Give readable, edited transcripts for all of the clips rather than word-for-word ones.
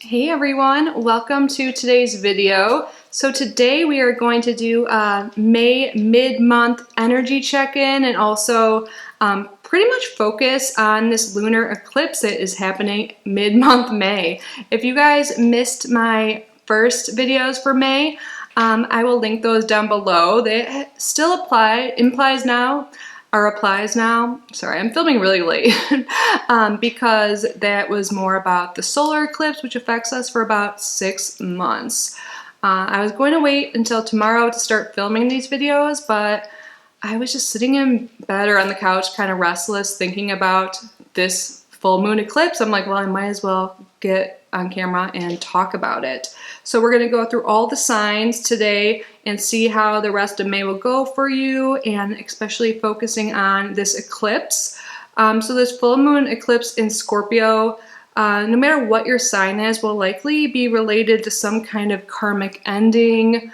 Hey everyone, welcome to today's video. So today we are going to do a May mid-month energy check-in and also pretty much focus on this lunar eclipse that is happening mid-month May. If you guys missed my first videos for May, I will link those down below. They still applies now. Sorry, I'm filming really late because that was more about the solar eclipse, which affects us for about 6 months. I was going to wait until tomorrow to start filming these videos, but I was just sitting in bed or on the couch kind of restless thinking about this full moon eclipse. I'm like, well, I might as well get on camera and talk about it. So we're going to go through all the signs today and see how the rest of May will go for you, and especially focusing on this eclipse. So this full moon eclipse in Scorpio, no matter what your sign is, will likely be related to some kind of karmic ending.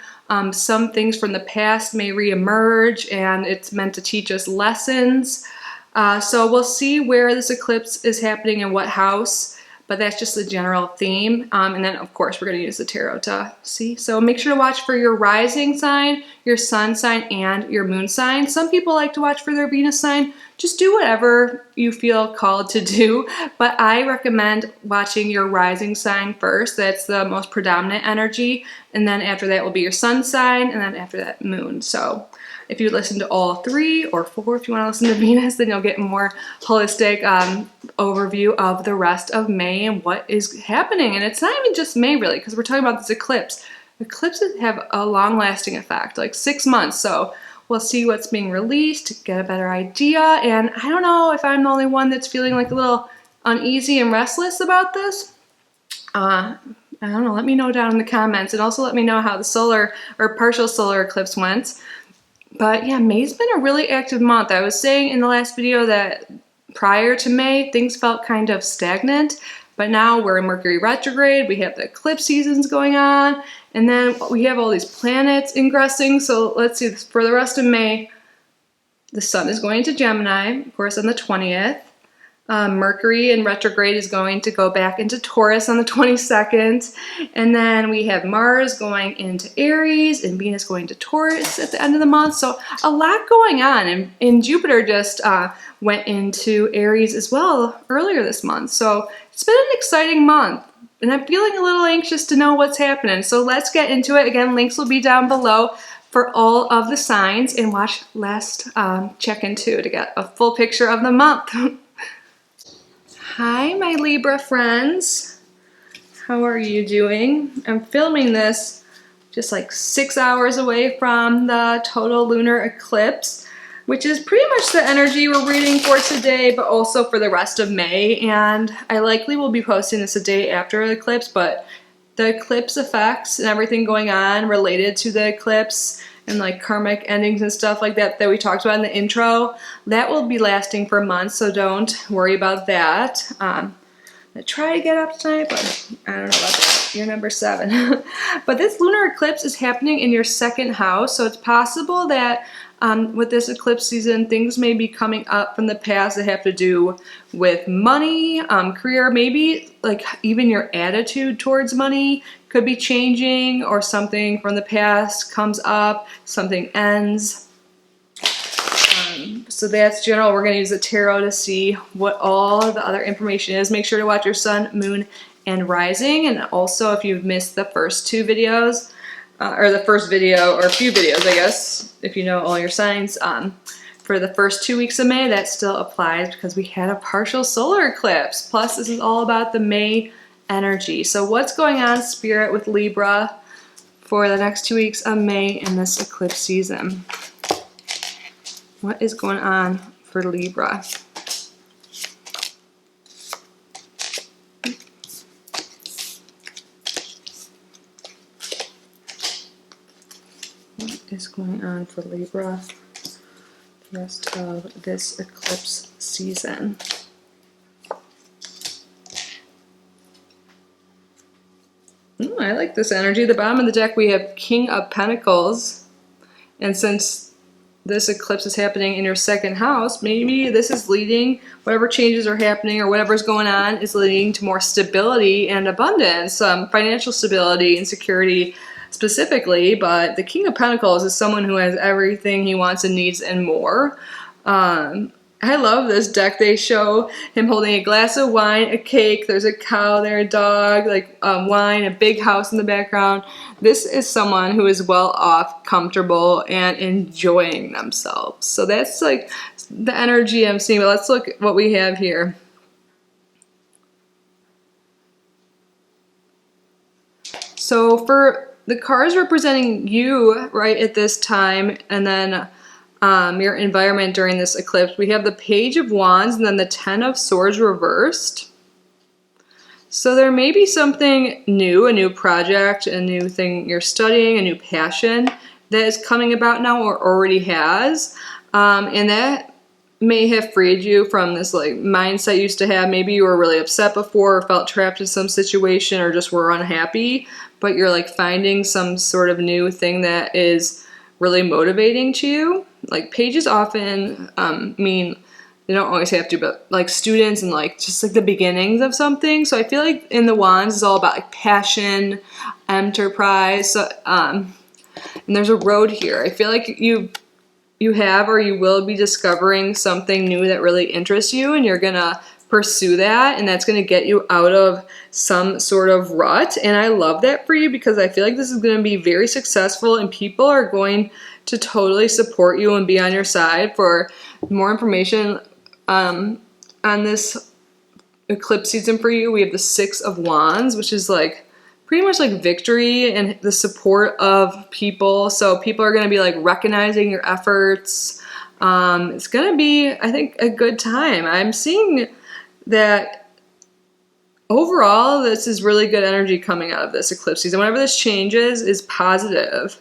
Some things from the past may reemerge, and it's meant to teach us lessons. So we'll see where this eclipse is happening in what house, but that's just the general theme. And then of course we're going to use the tarot to see. So make sure to watch for your rising sign, your sun sign, and your moon sign. Some people like to watch for their Venus sign. Just do whatever you feel called to do, but I recommend watching your rising sign first. That's the most predominant energy, and then after that will be your sun sign, and then after that moon. So if you listen to all 3 or 4, if you want to listen to Venus, then you'll get a more holistic overview of the rest of May and what is happening. And it's not even just May really, because we're talking about this eclipse. Eclipses have a long-lasting effect, like 6 months. So we'll see what's being released, get a better idea. And I don't know if I'm the only one that's feeling like a little uneasy and restless about this. I don't know, let me know down in the comments, and also let me know how the solar or partial solar eclipse went. But yeah, May's been a really active month. I was saying in the last video that prior to May, things felt kind of stagnant, but now we're in Mercury retrograde, we have the eclipse seasons going on, and then we have all these planets ingressing. So let's see, for the rest of May, the sun is going to Gemini, of course, on the 20th. Mercury in retrograde is going to go back into Taurus on the 22nd. And then we have Mars going into Aries and Venus going to Taurus at the end of the month. So a lot going on. And Jupiter just went into Aries as well earlier this month. So it's been an exciting month. And I'm feeling a little anxious to know what's happening. So let's get into it. Again, links will be down below for all of the signs. And watch last check-in too to get a full picture of the month. Hi, my Libra friends. How are you doing? I'm filming this just like 6 hours away from the total lunar eclipse, which is pretty much the energy we're reading for today, but also for the rest of May. And I likely will be posting this a day after the eclipse, but the eclipse effects and everything going on related to the eclipse and like karmic endings and stuff like that that we talked about in the intro, that will be lasting for months, so don't worry about that. I try to get up tonight, but I don't know about that. You're number 7. But this lunar eclipse is happening in your 2nd house, so it's possible that with this eclipse season, things may be coming up from the past that have to do with money, career, maybe like even your attitude towards money could be changing, or something from the past comes up, something ends. So that's general. We're going to use the tarot to see what all the other information is. Make sure to watch your sun, moon, and rising. And also, if you've missed the first 2 videos, or the first video, or a few videos, I guess, if you know all your signs, for the first 2 weeks of May, that still applies because we had a partial solar eclipse. Plus, this is all about the May energy. So what's going on, Spirit, with Libra for the next 2 weeks of May in this eclipse season? What is going on for Libra? What is going on for Libra the rest of this eclipse season? Ooh, I like this energy. The bottom of the deck we have King of Pentacles, and since this eclipse is happening in your second house, maybe this is leading, whatever changes are happening or whatever's going on is leading to more stability and abundance, financial stability and security specifically. But the King of Pentacles is someone who has everything he wants and needs and more. I love this deck. They show him holding a glass of wine, a cake, there's a cow there, a dog, like wine, a big house in the background. This is someone who is well off, comfortable, and enjoying themselves. So that's like the energy I'm seeing. But let's look at what we have here. So for the cards representing you right at this time, and then your environment during this eclipse, we have the Page of Wands and then the Ten of Swords reversed. So there may be something new, a new project, a new thing you're studying, a new passion that is coming about now or already has. And that may have freed you from this like mindset you used to have. Maybe you were really upset before or felt trapped in some situation or just were unhappy, but you're like finding some sort of new thing that is really motivating to you. Like pages often mean, they don't always have to, but like students and like just like the beginnings of something. So I feel like in the Wands is all about like passion, enterprise. So, and there's a road here. I feel like you have or you will be discovering something new that really interests you, and you're gonna pursue that, and that's gonna get you out of some sort of rut. And I love that for you because I feel like this is gonna be very successful and people are going to totally support you and be on your side. For more information on this eclipse season for you, we have the Six of Wands, which is like pretty much like victory and the support of people. So people are going to be like recognizing your efforts. It's going to be, I think, a good time. I'm seeing that overall this is really good energy coming out of this eclipse season. Whenever this changes is positive,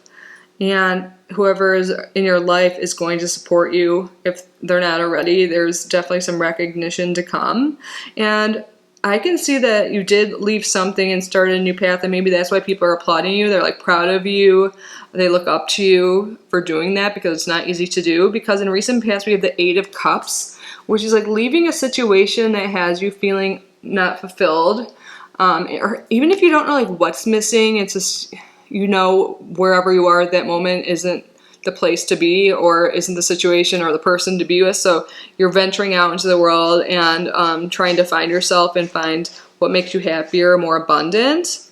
and whoever is in your life is going to support you if they're not already. There's definitely some recognition to come. And I can see that you did leave something and started a new path, and maybe that's why people are applauding you. They're like proud of you. They look up to you for doing that because it's not easy to do. Because in recent past, we have the Eight of Cups, which is like leaving a situation that has you feeling not fulfilled. Or even if you don't know like what's missing, it's just, you know, wherever you are at that moment isn't the place to be or isn't the situation or the person to be with. So you're venturing out into the world and trying to find yourself and find what makes you happier, more abundant.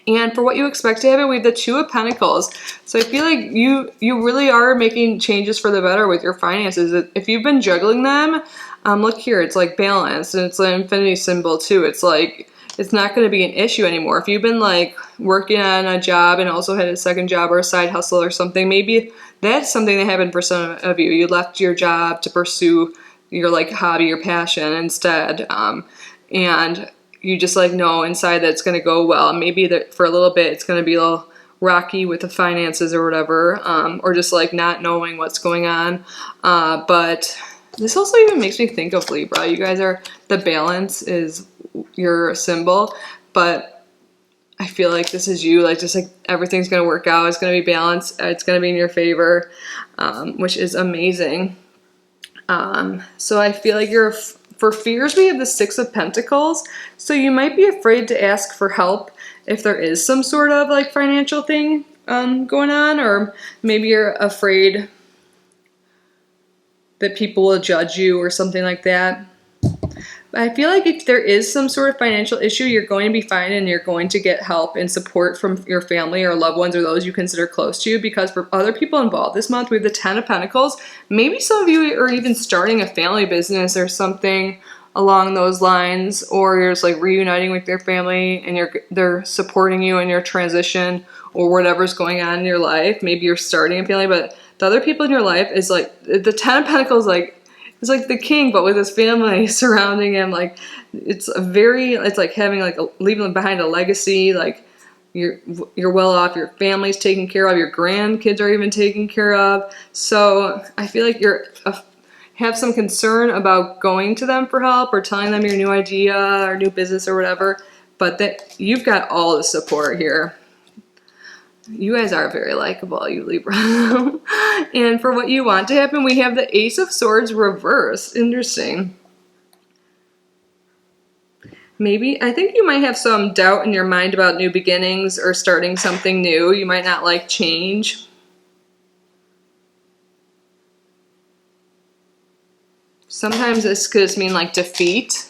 And for what you expect to happen, we have the Two of Pentacles. So I feel like you really are making changes for the better with your finances. If you've been juggling them, look here, it's like balance, and it's an infinity symbol too. It's like, it's not going to be an issue anymore. If you've been like working on a job and also had a second job or a side hustle or something, maybe that's something that happened for some of you. You left your job to pursue your like hobby, your passion instead. And you just like know inside that it's going to go well. Maybe that for a little bit it's going to be a little rocky with the finances or whatever, or just like not knowing what's going on. But this also even makes me think of Libra. You guys are, the balance is your symbol, but I feel like this is you, like just like everything's gonna work out, it's gonna be balanced, it's gonna be in your favor, which is amazing. So I feel like for fears, we have the Six of Pentacles, so you might be afraid to ask for help if there is some sort of like financial thing going on, or maybe you're afraid that people will judge you or something like that. I feel like if there is some sort of financial issue, you're going to be fine and you're going to get help and support from your family or loved ones or those you consider close to you. Because for other people involved this month, we have the Ten of Pentacles. Maybe some of you are even starting a family business or something along those lines, or you're just like reuniting with your family and they're supporting you in your transition or whatever's going on in your life. Maybe you're starting a family, but the other people in your life is like, the Ten of Pentacles, like, it's like the king, but with his family surrounding him. Like it's like having like leaving behind a legacy. Like you're well off, your family's taken care of, your grandkids are even taken care of. So I feel like have some concern about going to them for help or telling them your new idea or new business or whatever, but that you've got all the support here. You guys are very likable, you Libra. And for what you want to happen, we have the Ace of Swords reversed. Interesting. Maybe, I think you might have some doubt in your mind about new beginnings or starting something new. You might not like change. Sometimes this could just mean like defeat.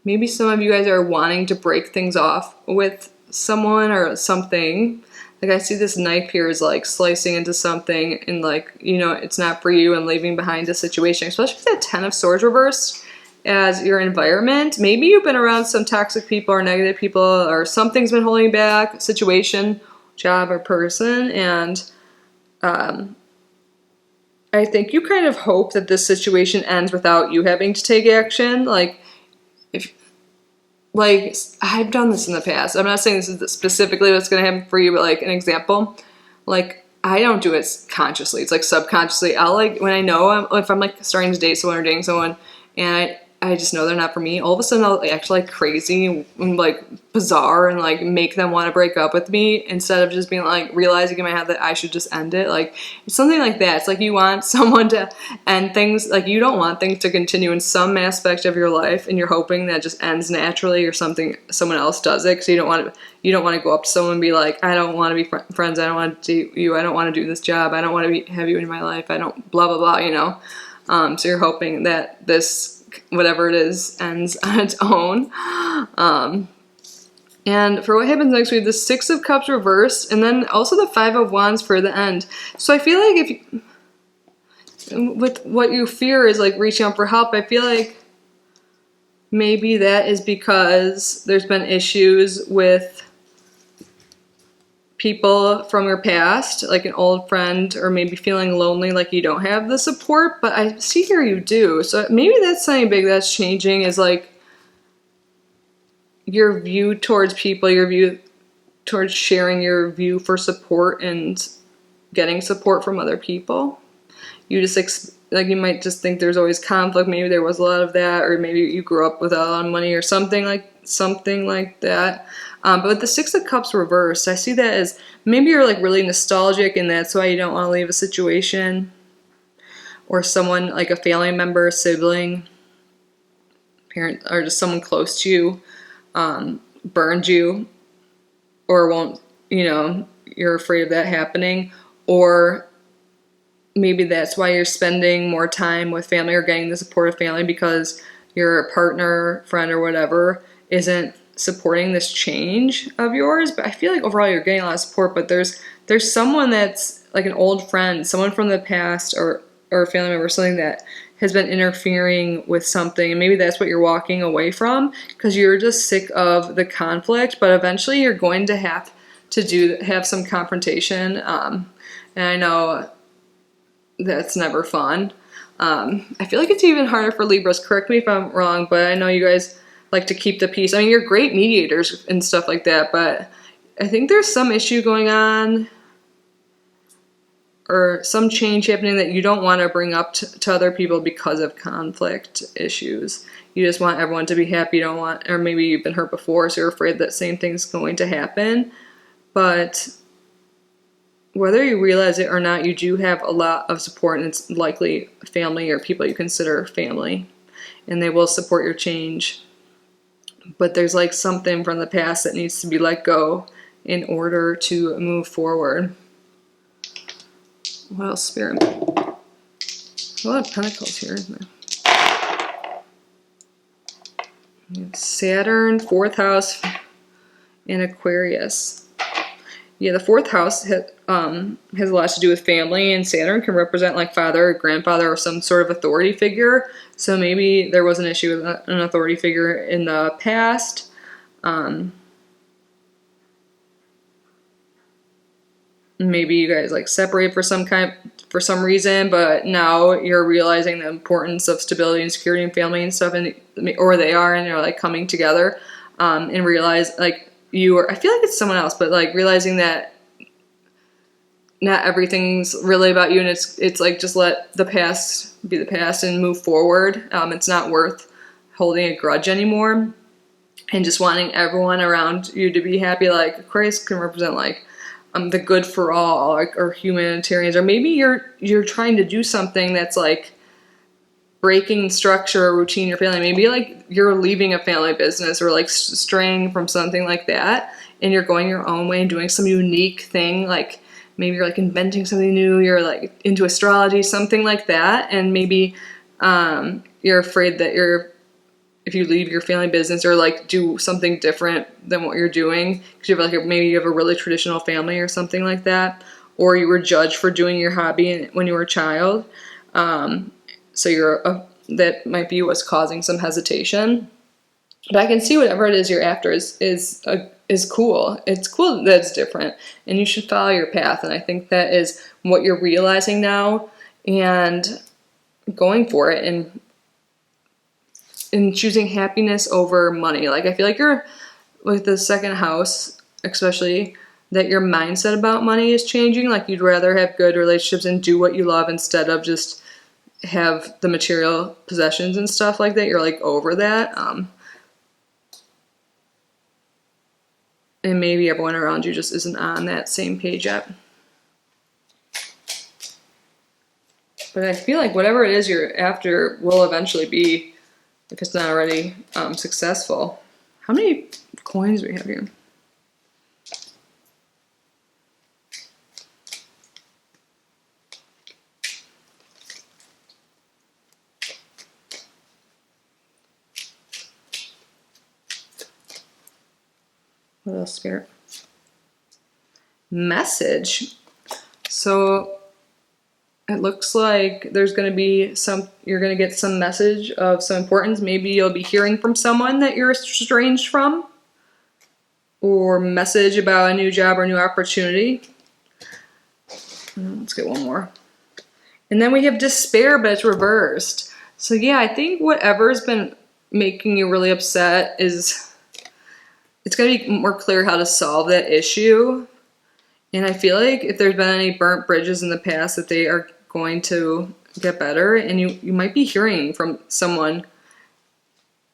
Maybe some of you guys are wanting to break things off with someone or something. Like I see this knife here is like slicing into something and like, you know, it's not for you and leaving behind a situation, especially with that 10 of Swords reversed as your environment. Maybe you've been around some toxic people or negative people or something's been holding you back, situation, job, or person. And I think you kind of hope that this situation ends without you having to take action. Like, like, I've done this in the past. I'm not saying this is specifically what's going to happen for you, but like an example, like I don't do it consciously. It's like subconsciously. I'll like, when I know if I'm like starting to date someone or dating someone and I just know they're not for me, all of a sudden I'll act like crazy and like bizarre and like make them want to break up with me instead of just being like realizing in my head that I should just end it. Like it's something like that. It's like you want someone to end things, like you don't want things to continue in some aspect of your life and you're hoping that it just ends naturally or something, someone else does it because you don't want to go up to someone and be like, I don't want to be friends, I don't want to date you, I don't want to do this job, I don't want to have you in my life, I don't blah blah blah, you know. So you're hoping that this, whatever it is, ends on its own. And for what happens next, we have the Six of Cups reversed, and then also the Five of Wands for the end. So I feel like if you, with what you fear is like reaching out for help, I feel like maybe that is because there's been issues with people from your past, like an old friend, or maybe feeling lonely, like you don't have the support, but I see here you do. So maybe that's something big that's changing, is like your view towards people, your view towards sharing your view for support and getting support from other people. You just like you might just think there's always conflict. Maybe there was a lot of that, or maybe you grew up with a lot of money or something like that. But with the Six of Cups reversed, I see that as maybe you're like really nostalgic and that's why you don't want to leave a situation, or someone like a family member, sibling, parent, or just someone close to you burned you or won't, you know, you're afraid of that happening. Or maybe that's why you're spending more time with family or getting the support of family, because your partner, friend, or whatever isn't supporting this change of yours. But I feel like overall you're getting a lot of support, but there's someone that's like an old friend, someone from the past, or a family member, something that has been interfering with something, and maybe that's what you're walking away from because you're just sick of the conflict. But eventually you're going to have some confrontation, and I know that's never fun. I feel like it's even harder for Libras. Correct me if I'm wrong, but I know you guys like to keep the peace. I mean, you're great mediators and stuff like that, but I think there's some issue going on or some change happening that you don't want to bring up to other people because of conflict issues. You just want everyone to be happy. You don't want, or maybe you've been hurt before, so you're afraid that same thing's going to happen. But whether you realize it or not, you do have a lot of support, and it's likely family or people you consider family, and they will support your change. But there's like something from the past that needs to be let go in order to move forward. What else, Spirit? A lot of pentacles here, isn't there? Saturn, 4th house, and Aquarius. Yeah, the 4th house has a lot to do with family, and Saturn can represent like father or grandfather or some sort of authority figure. So maybe there was an issue with an authority figure in the past. Maybe you guys like separate for some reason, but now you're realizing the importance of stability and security and family and stuff, or they are, and you're like coming together, and realize like I feel like it's someone else, but like realizing that not everything's really about you, and it's like just let the past be the past and move forward. It's not worth holding a grudge anymore. and just wanting everyone around you to be happy. Like Aquarius can represent like the good for all, like, or humanitarians, or maybe you're trying to do something that's like breaking structure or routine in your family. Maybe like you're leaving a family business or like straying from something like that, and you're going your own way and doing some unique thing. Like maybe you're like inventing something new, you're like into astrology, something like that. And maybe you're afraid that if you leave your family business or like do something different than what you're doing, because you have like maybe you have a really traditional family or something like that, or you were judged for doing your hobby when you were a child. So that might be what's causing some hesitation. But I can see whatever it is you're after is cool. It's cool that it's different, and you should follow your path. And I think that is what you're realizing now, and going for it, and choosing happiness over money. Like I feel like you're with the second house, especially, that your mindset about money is changing. Like you'd rather have good relationships and do what you love instead of just have the material possessions and stuff like that. You're like over that. And maybe everyone around you just isn't on that same page yet. But I feel like whatever it is you're after will eventually be, if it's not already, successful. How many coins do we have here? What else, Spirit? Message. So it looks like there's going to be you're going to get some message of some importance. Maybe you'll be hearing from someone that you're estranged from, or message about a new job or new opportunity. Let's get one more. And then we have despair, but it's reversed. So yeah, I think whatever's been making you really upset it's going to be more clear how to solve that issue. And I feel like if there's been any burnt bridges in the past, that they are going to get better. And you might be hearing from someone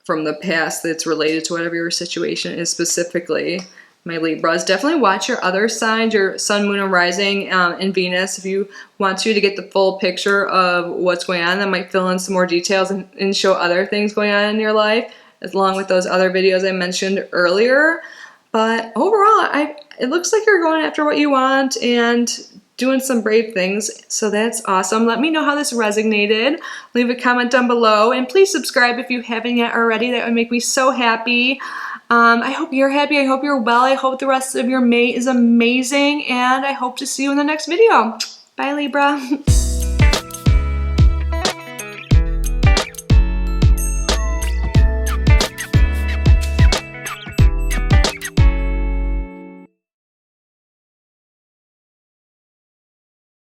from the past that's related to whatever your situation is specifically, my Libras. Definitely watch your other signs, your sun, moon, and rising, and Venus, if you want to get the full picture of what's going on. That might fill in some more details and show other things going on in your life, along with those other videos I mentioned earlier. But overall, it looks like you're going after what you want and doing some brave things, so that's awesome. Let me know how this resonated. Leave a comment down below, and please subscribe if you haven't yet already. That would make me so happy. I hope you're happy. I hope you're well. I hope the rest of your May is amazing, and I hope to see you in the next video. Bye, Libra.